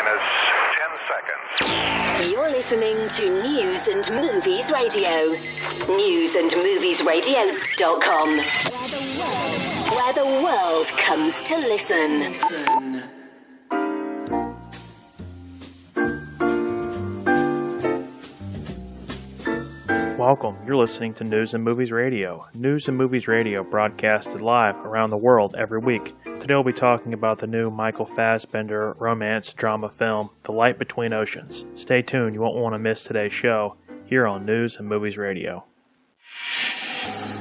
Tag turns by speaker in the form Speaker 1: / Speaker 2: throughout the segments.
Speaker 1: minus 10 seconds.
Speaker 2: You're listening to News and Movies Radio. newsandmoviesradio.com. Where the world comes to listen.
Speaker 3: Welcome. You're listening to News and Movies Radio. News and Movies Radio broadcasted live around the world every week. Today we'll be talking about the new Michael Fassbender romance drama film, The Light Between Oceans. Stay tuned, you won't want to miss today's show here on News and Movies Radio.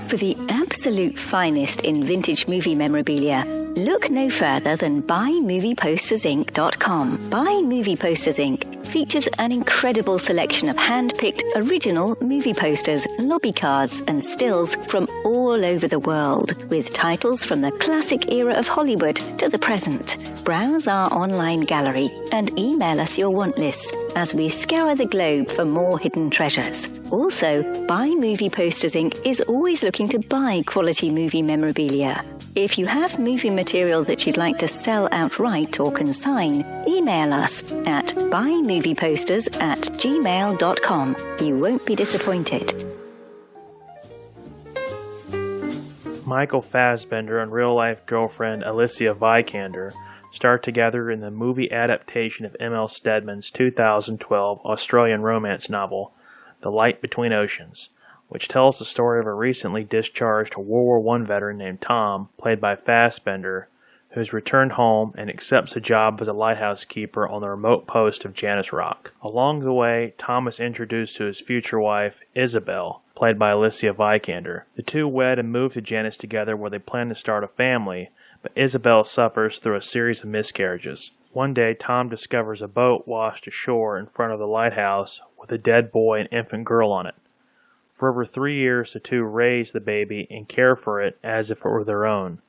Speaker 4: For the absolute finest in vintage movie memorabilia, look no further than BuyMoviePostersInc.com. Buy Movie Posters Inc. features an incredible selection of hand-picked original movie posters, lobby cards, and stills from all over the world, with titles from the classic era of Hollywood to the present. Browse our online gallery and email us your want lists as we scour the globe for more hidden treasures. Also, Buy Movie Posters Inc. is always looking to buy quality movie memorabilia. If you have movie material that you'd like to sell outright or consign, email us at buymovieposters@gmail.com. You won't be disappointed.
Speaker 3: Michael Fassbender and real-life girlfriend Alicia Vikander start together in the movie adaptation of M.L. Stedman's 2012 Australian romance novel, The Light Between Oceans, which tells the story of a recently discharged World War I veteran named Tom, played by Fassbender, who's returned home and accepts a job as a lighthouse keeper on the remote post of Janus Rock. Along the way, Tom is introduced to his future wife, Isabel, played by Alicia Vikander. The two wed and move to Janus together where they plan to start a family, but Isabel suffers through a series of miscarriages. One day, Tom discovers a boat washed ashore in front of the lighthouse with a dead boy and infant girl on it. For over 3 years, the two raise the baby and care for it as if it were their own,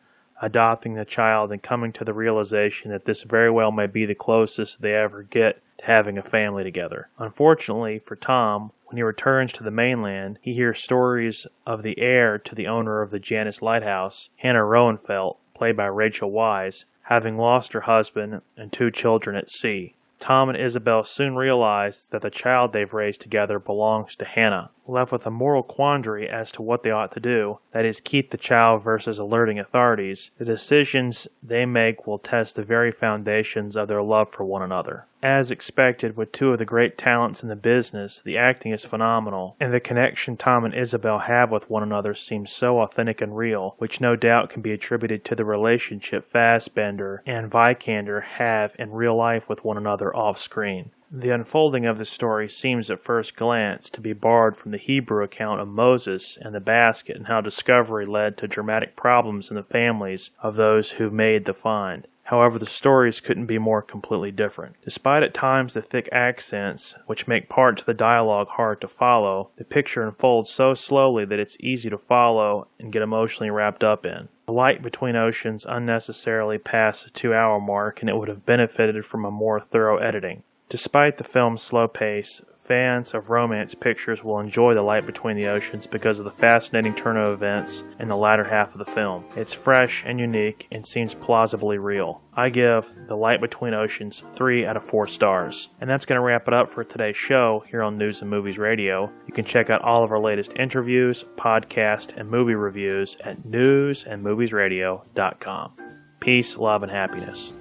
Speaker 3: adopting the child and coming to the realization that this very well may be the closest they ever get to having a family together. Unfortunately for Tom, when he returns to the mainland, he hears stories of the heir to the owner of the Janus Lighthouse, Hannah Roenfeld, played by Rachel Weisz, having lost her husband and 2 children at sea. Tom and Isabel soon realize that the child they've raised together belongs to Hannah. Left with a moral quandary as to what they ought to do, that is, keep the child versus alerting authorities, the decisions they make will test the very foundations of their love for one another. As expected, with 2 of the great talents in the business, the acting is phenomenal, and the connection Tom and Isabel have with one another seems so authentic and real, which no doubt can be attributed to the relationship Fassbender and Vikander have in real life with one another off-screen. The unfolding of the story seems at first glance to be borrowed from the Hebrew account of Moses and the basket and how discovery led to dramatic problems in the families of those who made the find. However, the stories couldn't be more completely different. Despite at times the thick accents, which make parts of the dialogue hard to follow, the picture unfolds so slowly that it's easy to follow and get emotionally wrapped up in. The Light Between Oceans unnecessarily passed the 2-hour mark, and it would have benefited from a more thorough editing. Despite the film's slow pace, fans of romance pictures will enjoy The Light Between the Oceans because of the fascinating turn of events in the latter half of the film. It's fresh and unique and seems plausibly real. I give The Light Between Oceans 3 out of 4 stars. And that's going to wrap it up for today's show here on News and Movies Radio. You can check out all of our latest interviews, podcasts, and movie reviews at newsandmoviesradio.com. Peace, love, and happiness.